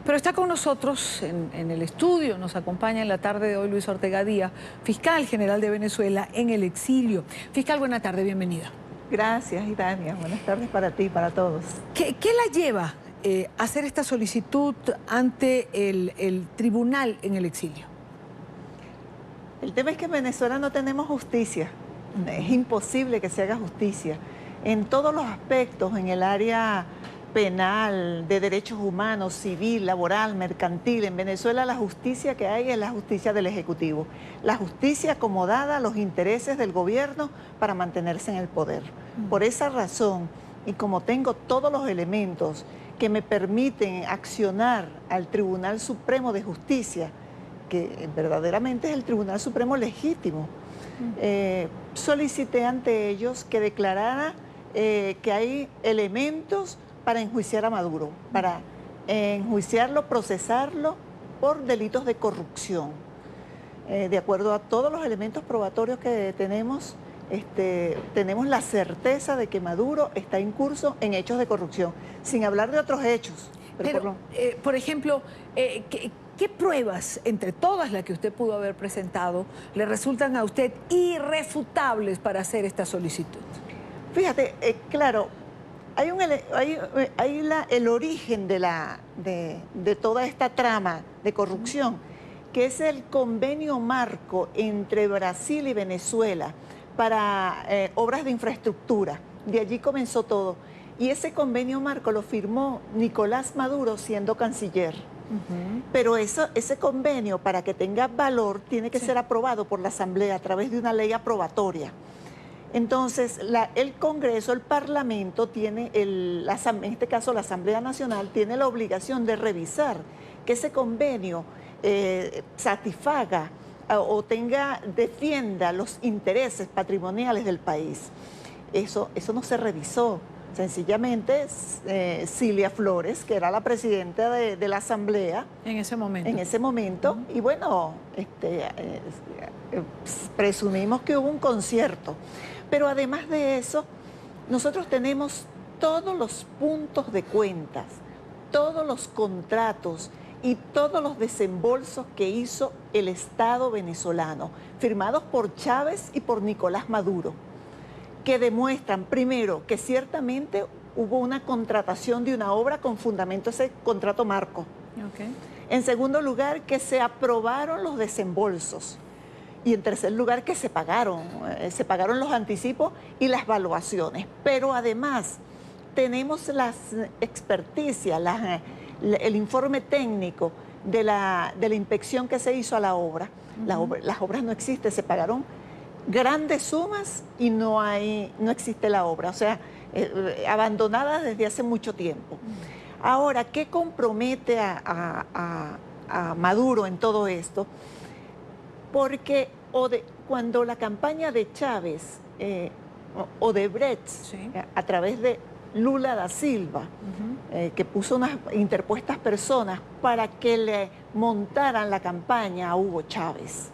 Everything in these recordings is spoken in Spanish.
Pero está con nosotros en el estudio, nos acompaña en la tarde de hoy Luis Ortega Díaz, fiscal general de Venezuela en el exilio. Fiscal, buena tarde, bienvenida. Gracias, Idania. Buenas tardes para ti y para todos. ¿Qué la lleva a hacer esta solicitud ante el tribunal en el exilio? El tema es que en Venezuela no tenemos justicia. Es imposible que se haga justicia. En todos los aspectos, en el área penal, de derechos humanos, civil, laboral, mercantil. En Venezuela la justicia que hay es la justicia del Ejecutivo. La justicia acomodada a los intereses del gobierno para mantenerse en el poder. Por esa razón, y como tengo todos los elementos que me permiten accionar al Tribunal Supremo de Justicia, que verdaderamente es el Tribunal Supremo legítimo, solicité ante ellos que declarara que hay elementos para enjuiciar a Maduro, para enjuiciarlo, procesarlo por delitos de corrupción. De acuerdo a todos los elementos probatorios que tenemos, tenemos la certeza de que Maduro está incurso en hechos de corrupción, sin hablar de otros hechos. Pero por ejemplo, ¿qué pruebas, entre todas las que usted pudo haber presentado, le resultan a usted irrefutables para hacer esta solicitud? Fíjate, claro, hay el origen de toda esta trama de corrupción, que es el convenio marco entre Brasil y Venezuela para obras de infraestructura. De allí comenzó todo. Y ese convenio marco lo firmó Nicolás Maduro siendo canciller. Pero ese convenio, para que tenga valor, tiene que ser aprobado por la Asamblea a través de una ley aprobatoria. Entonces, el Congreso, el Parlamento, tiene, en este caso la Asamblea Nacional, tiene la obligación de revisar que ese convenio satisfaga o defienda los intereses patrimoniales del país. Eso no se revisó. Sencillamente, Cilia Flores, que era la presidenta de la Asamblea en ese momento, y bueno, presumimos que hubo un concierto. Pero además de eso, nosotros tenemos todos los puntos de cuentas, todos los contratos y todos los desembolsos que hizo el Estado venezolano, firmados por Chávez y por Nicolás Maduro, que demuestran, primero, que ciertamente hubo una contratación de una obra con fundamento ese contrato marco. En segundo lugar, que se aprobaron los desembolsos. Y en tercer lugar, que se pagaron los anticipos y las valuaciones. Pero además, tenemos las experticias, el informe técnico de la inspección que se hizo a la obra. Las obras no existen, se pagaron grandes sumas y no existe la obra, o sea, abandonada desde hace mucho tiempo. Ahora, ¿qué compromete a Maduro en todo esto? Porque cuando la campaña de Chávez, Odebrecht, a través de Lula da Silva, que puso unas interpuestas personas para que le montaran la campaña a Hugo Chávez.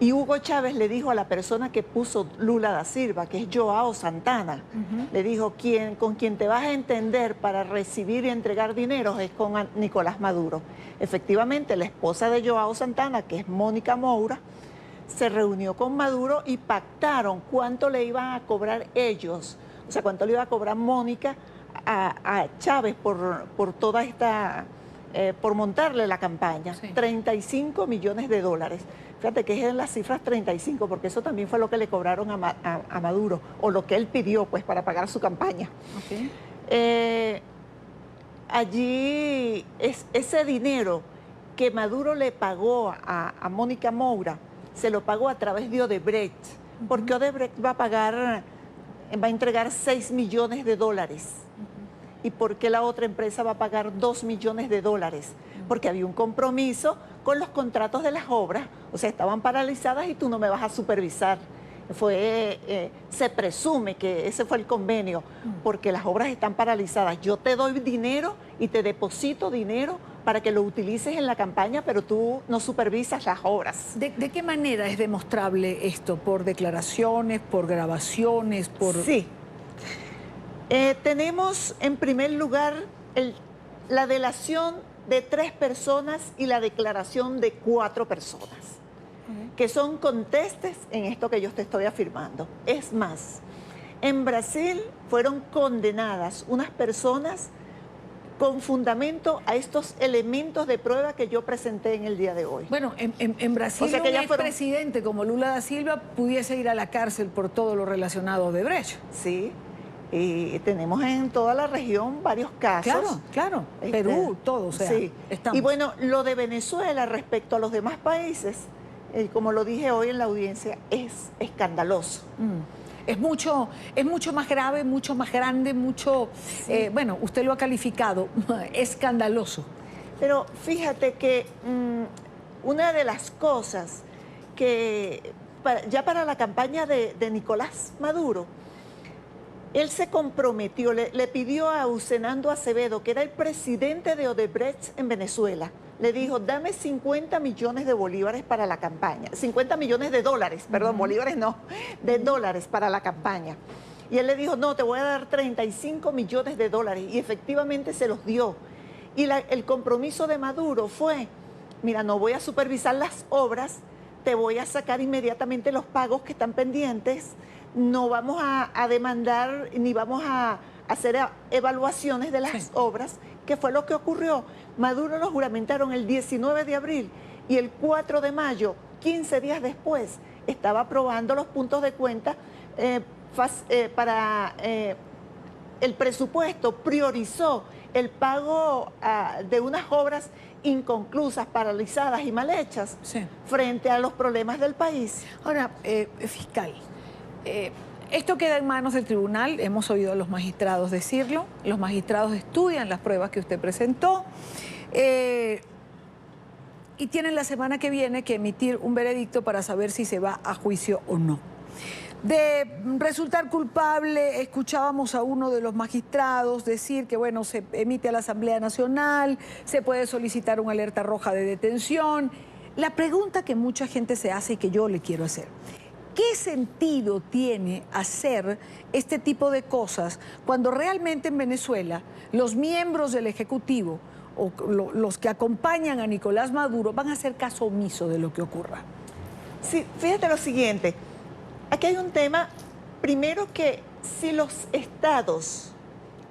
Y Hugo Chávez le dijo a la persona que puso Lula da Silva, que es Joao Santana, le dijo, con quien te vas a entender para recibir y entregar dinero es con Nicolás Maduro. Efectivamente, la esposa de Joao Santana, que es Mónica Moura, se reunió con Maduro y pactaron cuánto le iban a cobrar ellos, o sea, cuánto le iba a cobrar Mónica a Chávez por toda esta, por montarle la campaña, 35 millones de dólares. Fíjate que es en las cifras 35, porque eso también fue lo que le cobraron a Maduro, o lo que él pidió pues para pagar su campaña. Allí ese dinero que Maduro le pagó a Mónica Moura, se lo pagó a través de Odebrecht, porque Odebrecht va a entregar 6 millones de dólares. ¿Y por qué la otra empresa va a pagar 2 millones de dólares? Porque había un compromiso con los contratos de las obras, o sea, estaban paralizadas y tú no me vas a supervisar. Se presume que ese fue el convenio, porque las obras están paralizadas. Yo te doy dinero y te deposito dinero para que lo utilices en la campaña, pero tú no supervisas las obras. ¿De qué manera es demostrable esto? ¿Por declaraciones, por grabaciones? Sí. Tenemos en primer lugar la delación de 3 personas y la declaración de 4 personas, que son contestes en esto que yo te estoy afirmando. Es más, en Brasil fueron condenadas unas personas con fundamento a estos elementos de prueba que yo presenté en el día de hoy. Bueno, en Brasil, O sea que un ya fueron- expresidente como Lula da Silva pudiese ir a la cárcel por todo lo relacionado a Odebrecht. Sí, y tenemos en toda la región varios casos. Claro, claro. Perú, todo, o sea, sí. estamos. Y bueno, lo de Venezuela respecto a los demás países, como lo dije hoy en la audiencia, es escandaloso. Es mucho más grave, mucho más grande, mucho, bueno, usted lo ha calificado, escandaloso. Pero fíjate que una de las cosas que ya para la campaña de Nicolás Maduro, él se comprometió, le pidió a Usenando Acevedo, que era el presidente de Odebrecht en Venezuela, le dijo, dame 50 millones de bolívares para la campaña, 50 millones de dólares, perdón, bolívares no, de dólares para la campaña. Y él le dijo, no, te voy a dar 35 millones de dólares, y efectivamente se los dio. Y el compromiso de Maduro fue, mira, no voy a supervisar las obras, te voy a sacar inmediatamente los pagos que están pendientes, no vamos a demandar ni vamos a hacer evaluaciones de las obras, que fue lo que ocurrió. Maduro lo juramentaron el 19 de abril y el 4 de mayo, 15 días después, estaba aprobando los puntos de cuenta para el presupuesto, priorizó el pago de unas obras inconclusas, paralizadas y mal hechas frente a los problemas del país. Ahora, fiscal, esto queda en manos del tribunal, hemos oído a los magistrados decirlo, los magistrados estudian las pruebas que usted presentó y tienen la semana que viene que emitir un veredicto para saber si se va a juicio o no. De resultar culpable, escuchábamos a uno de los magistrados decir que, bueno, se emite a la Asamblea Nacional, se puede solicitar una alerta roja de detención. La pregunta que mucha gente se hace y que yo le quiero hacer, ¿qué sentido tiene hacer este tipo de cosas cuando realmente en Venezuela los miembros del Ejecutivo o los que acompañan a Nicolás Maduro van a hacer caso omiso de lo que ocurra? Sí, fíjate lo siguiente. Aquí hay un tema, primero que si los estados,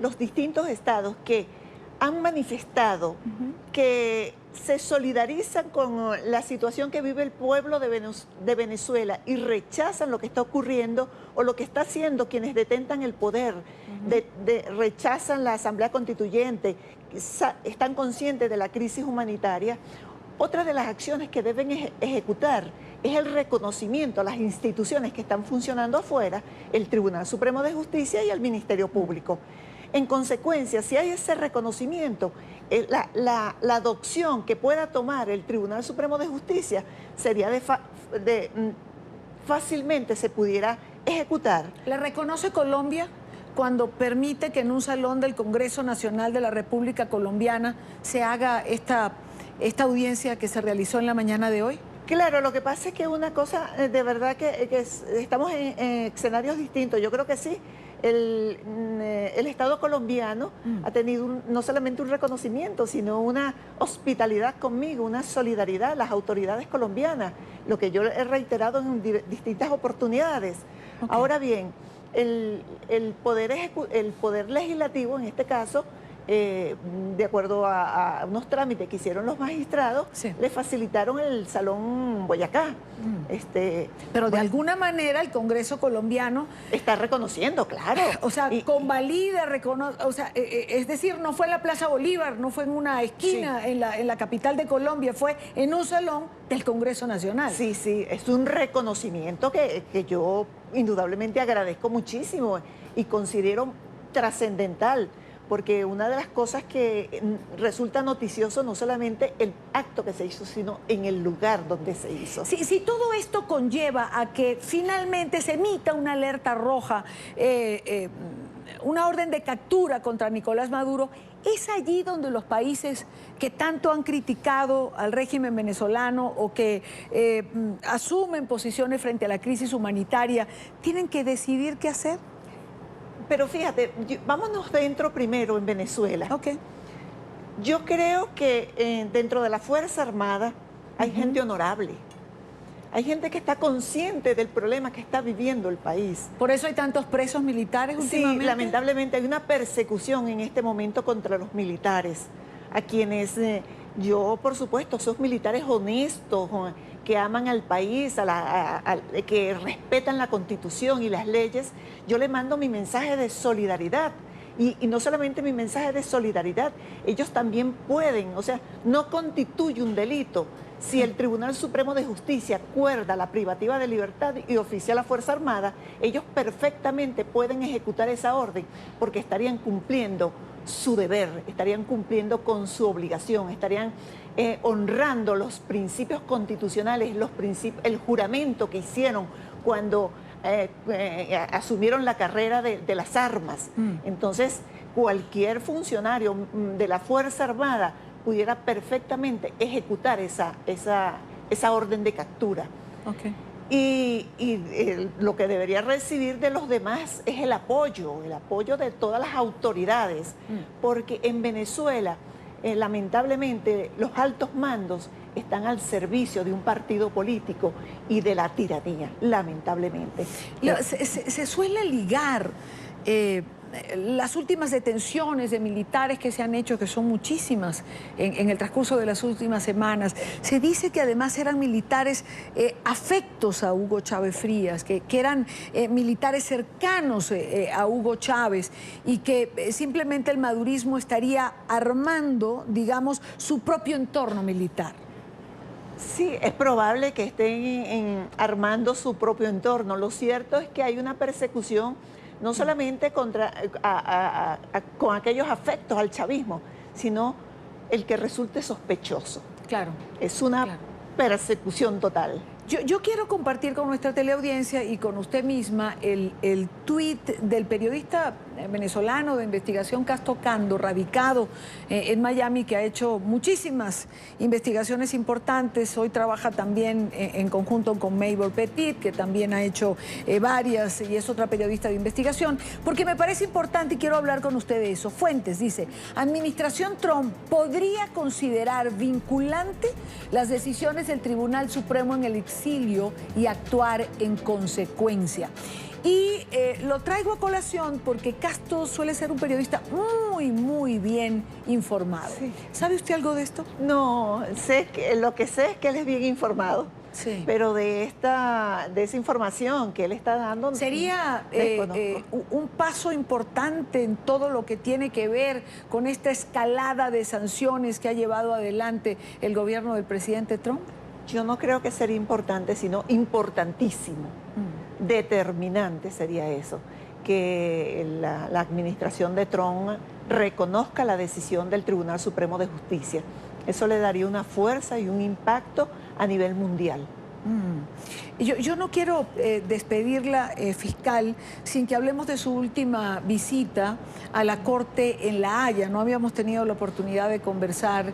los distintos estados que han manifestado que se solidarizan con la situación que vive el pueblo de Venezuela y rechazan lo que está ocurriendo o lo que está haciendo quienes detentan el poder, rechazan la Asamblea Constituyente, están conscientes de la crisis humanitaria, otra de las acciones que deben ejecutar es el reconocimiento a las instituciones que están funcionando afuera, el Tribunal Supremo de Justicia y el Ministerio Público. En consecuencia, si hay ese reconocimiento, la adopción que pueda tomar el Tribunal Supremo de Justicia sería fácilmente se pudiera ejecutar. ¿Le reconoce Colombia cuando permite que en un salón del Congreso Nacional de la República Colombiana se haga esta audiencia que se realizó en la mañana de hoy? Claro, lo que pasa es que una cosa, de verdad que estamos en escenarios distintos. Yo creo que sí, el Estado colombiano ha tenido no solamente un reconocimiento, sino una hospitalidad conmigo, una solidaridad, las autoridades colombianas, lo que yo he reiterado en distintas oportunidades. Okay. Ahora bien, el poder legislativo, en este caso, de acuerdo a unos trámites que hicieron los magistrados, le facilitaron el Salón Boyacá. Pero de alguna manera el Congreso colombiano está reconociendo, claro. O sea, convalida, reconoce, o sea, es decir, no fue en la Plaza Bolívar, no fue en una esquina en la capital de Colombia, fue en un salón del Congreso Nacional. Sí, sí, es un reconocimiento que yo indudablemente agradezco muchísimo y considero trascendental. Porque una de las cosas que resulta noticioso no solamente el acto que se hizo, sino en el lugar donde se hizo. Si todo esto conlleva a que finalmente se emita una alerta roja, una orden de captura contra Nicolás Maduro, ¿es allí donde los países que tanto han criticado al régimen venezolano o que asumen posiciones frente a la crisis humanitaria tienen que decidir qué hacer? Pero fíjate, vámonos dentro primero en Venezuela. Okay. Yo creo que dentro de la Fuerza Armada hay gente honorable. Hay gente que está consciente del problema que está viviendo el país. ¿Por eso hay tantos presos militares últimamente? Sí, lamentablemente hay una persecución en este momento contra los militares, a quienes yo, por supuesto, esos militares honestos, que aman al país, que respetan la Constitución y las leyes, yo le mando mi mensaje de solidaridad. Y no solamente mi mensaje de solidaridad, ellos también pueden, o sea, no constituye un delito si el Tribunal Supremo de Justicia acuerda la privativa de libertad y oficia a la Fuerza Armada, ellos perfectamente pueden ejecutar esa orden porque estarían cumpliendo su deber, estarían cumpliendo con su obligación, estarían honrando los principios constitucionales, el juramento que hicieron cuando asumieron la carrera de las armas. Entonces, cualquier funcionario de la Fuerza Armada pudiera perfectamente ejecutar esa orden de captura. Okay. Y lo que debería recibir de los demás es el apoyo de todas las autoridades, porque en Venezuela, lamentablemente, los altos mandos están al servicio de un partido político y de la tiranía, lamentablemente. Se suele ligar las últimas detenciones de militares que se han hecho, que son muchísimas en el transcurso de las últimas semanas. Se dice que además eran militares afectos a Hugo Chávez Frías, que eran militares cercanos a Hugo Chávez y que simplemente el madurismo estaría armando, digamos, su propio entorno militar. Sí, es probable que estén armando su propio entorno. Lo cierto es que hay una persecución no solamente con aquellos afectos al chavismo, sino el que resulte sospechoso. Claro. Es una persecución total. Yo quiero compartir con nuestra teleaudiencia y con usted misma el tuit del periodista venezolano de investigación Casto Cando, radicado en Miami, que ha hecho muchísimas investigaciones importantes. Hoy trabaja también en conjunto con Mabel Petit, que también ha hecho varias y es otra periodista de investigación, porque me parece importante y quiero hablar con usted de eso. Fuentes dice: administración Trump podría considerar vinculante las decisiones del Tribunal Supremo en el exilio y actuar en consecuencia. Y lo traigo a colación porque Casto suele ser un periodista muy bien informado. Sí. ¿Sabe usted algo de esto? No, lo que sé es que él es bien informado. Sí. Pero de esa información que él está dando... ¿Sería un paso importante en todo lo que tiene que ver con esta escalada de sanciones que ha llevado adelante el gobierno del presidente Trump? Yo no creo que sería importante, sino importantísimo. Determinante sería eso, que la administración de Trump reconozca la decisión del Tribunal Supremo de Justicia. Eso le daría una fuerza y un impacto a nivel mundial. Yo no quiero despedirla, fiscal, sin que hablemos de su última visita a la Corte en La Haya. No habíamos tenido la oportunidad de conversar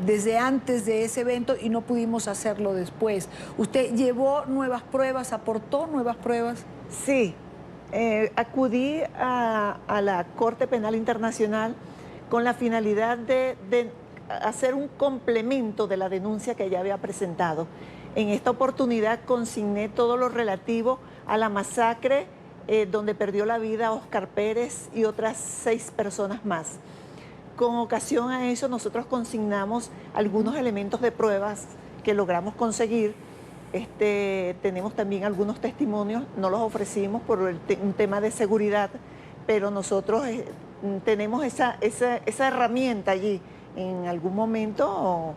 desde antes de ese evento y no pudimos hacerlo después. ¿Usted llevó nuevas pruebas, aportó nuevas pruebas? Sí, acudí a la Corte Penal Internacional con la finalidad de hacer un complemento de la denuncia que ya había presentado. En esta oportunidad consigné todo lo relativo a la masacre donde perdió la vida Óscar Pérez y otras 6 personas más. Con ocasión a eso, nosotros consignamos algunos elementos de pruebas que logramos conseguir. Tenemos también algunos testimonios, no los ofrecimos por un tema de seguridad, pero nosotros tenemos esa herramienta allí. En algún momento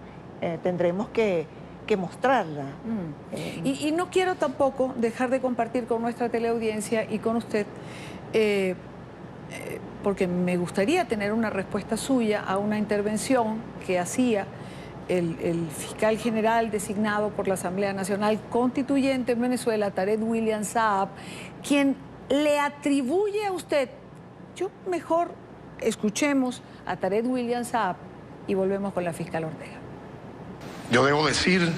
tendremos que mostrarla. Y no quiero tampoco dejar de compartir con nuestra teleaudiencia y con usted porque me gustaría tener una respuesta suya a una intervención que hacía el fiscal general designado por la Asamblea Nacional Constituyente en Venezuela, Tarek William Saab, quien le atribuye a usted. Yo mejor escuchemos a Tarek William Saab y volvemos con la fiscal Ortega. Yo debo decir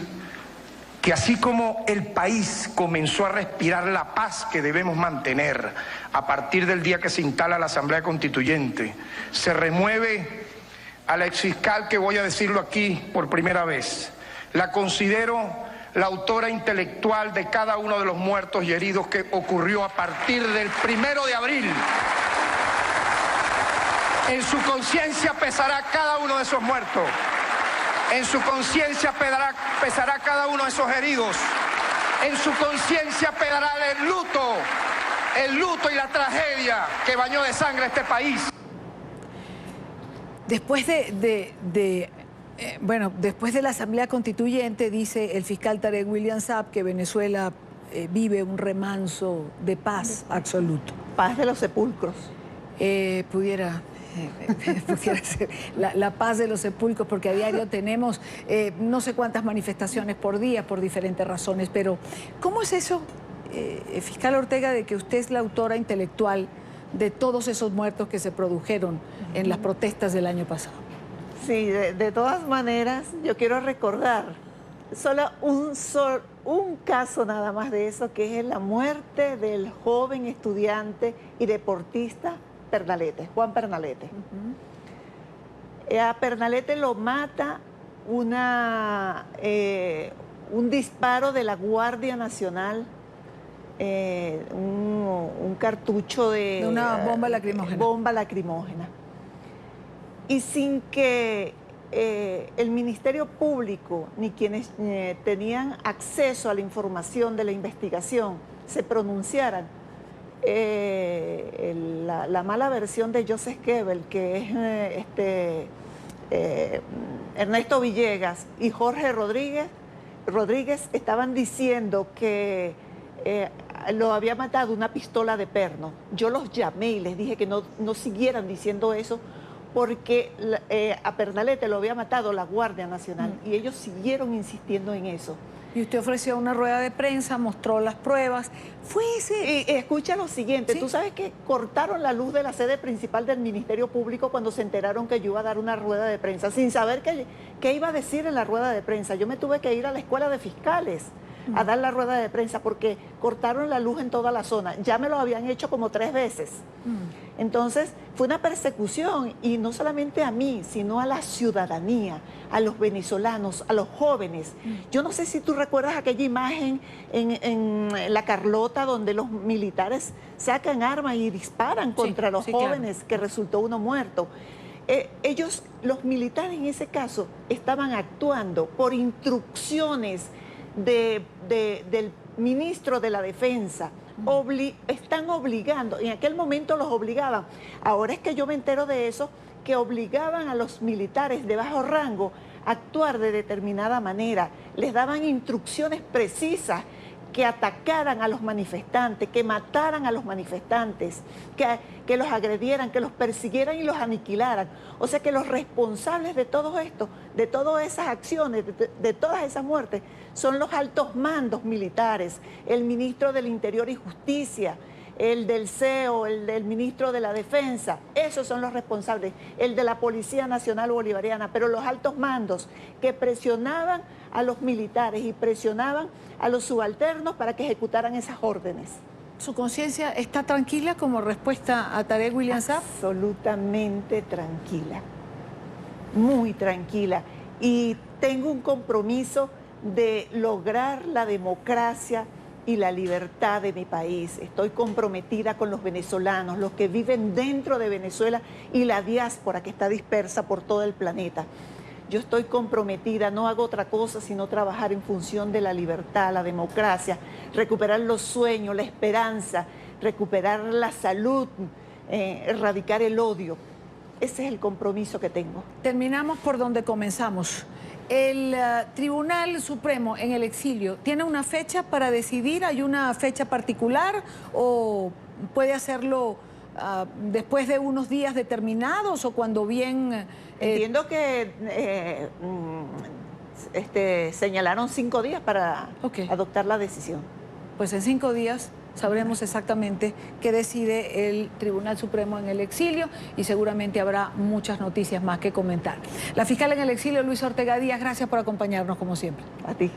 que así como el país comenzó a respirar la paz que debemos mantener a partir del día que se instala la Asamblea Constituyente, se remueve a la exfiscal, que voy a decirlo aquí por primera vez, la considero la autora intelectual de cada uno de los muertos y heridos que ocurrió a partir del 1 de abril. En su conciencia pesará cada uno de esos muertos. En su conciencia pesará cada uno de esos heridos. En su conciencia pesará el luto y la tragedia que bañó de sangre este país. Después después de la Asamblea Constituyente, dice el fiscal Tarek William Saab que Venezuela vive un remanso de paz absoluto. Paz de los sepulcros. Pudiera ser la paz de los sepulcros, porque a diario tenemos no sé cuántas manifestaciones por día por diferentes razones, pero ¿cómo es eso, fiscal Ortega, de que usted es la autora intelectual de todos esos muertos que se produjeron en las protestas del año pasado? Sí, de todas maneras, yo quiero recordar solo un caso nada más de eso, que es la muerte del joven estudiante y deportista Pernalete, Juan Pernalete. A Pernalete lo mata un disparo de la Guardia Nacional, un cartucho de una bomba lacrimógena. Y sin que el Ministerio Público ni quienes tenían acceso a la información de la investigación se pronunciaran, la mala versión de Joseph Goebbels, que es Ernesto Villegas y Jorge Rodríguez estaban diciendo que lo había matado una pistola de perno. Yo los llamé y les dije que no siguieran diciendo eso, porque a Pernalete lo había matado la Guardia Nacional y ellos siguieron insistiendo en eso. Y usted ofreció una rueda de prensa, mostró las pruebas. Fue ese... Y escucha lo siguiente, ¿sí? Tú sabes que cortaron la luz de la sede principal del Ministerio Público cuando se enteraron que yo iba a dar una rueda de prensa, sin saber qué iba a decir en la rueda de prensa. Yo me tuve que ir a la escuela de fiscales a dar la rueda de prensa porque cortaron la luz en toda la zona. Ya me lo habían hecho como 3 veces. Entonces, fue una persecución, y no solamente a mí, sino a la ciudadanía, a los venezolanos, a los jóvenes. Yo no sé si tú recuerdas aquella imagen en La Carlota, donde los militares sacan armas y disparan contra los jóvenes, claro, que resultó uno muerto. Ellos, los militares en ese caso, estaban actuando por instrucciones del ministro de la Defensa. Están obligando, en aquel momento los obligaban, ahora es que yo me entero de eso, que obligaban a los militares de bajo rango a actuar de determinada manera, les daban instrucciones precisas, que atacaran a los manifestantes, que mataran a los manifestantes, que los agredieran, que los persiguieran y los aniquilaran. O sea que los responsables de todo esto, de todas esas acciones, de todas esas muertes, son los altos mandos militares, el ministro del Interior y Justicia, el del CEO, el del ministro de la Defensa. Esos son los responsables, el de la Policía Nacional Bolivariana, pero los altos mandos que presionaban a los militares y presionaban a los subalternos para que ejecutaran esas órdenes. ¿Su conciencia está tranquila como respuesta a Tarek William Saab? Absolutamente tranquila, muy tranquila. Y tengo un compromiso de lograr la democracia y la libertad de mi país. Estoy comprometida con los venezolanos, los que viven dentro de Venezuela y la diáspora que está dispersa por todo el planeta. Yo estoy comprometida, no hago otra cosa sino trabajar en función de la libertad, la democracia, recuperar los sueños, la esperanza, recuperar la salud, erradicar el odio. Ese es el compromiso que tengo. Terminamos por donde comenzamos. El Tribunal Supremo en el exilio, ¿tiene una fecha para decidir? ¿Hay una fecha particular o puede hacerlo después de unos días determinados o cuando bien... Entiendo que señalaron 5 días para adoptar la decisión. Pues en 5 días sabremos exactamente qué decide el Tribunal Supremo en el exilio y seguramente habrá muchas noticias más que comentar. La fiscal en el exilio, Luisa Ortega Díaz, gracias por acompañarnos como siempre. A ti.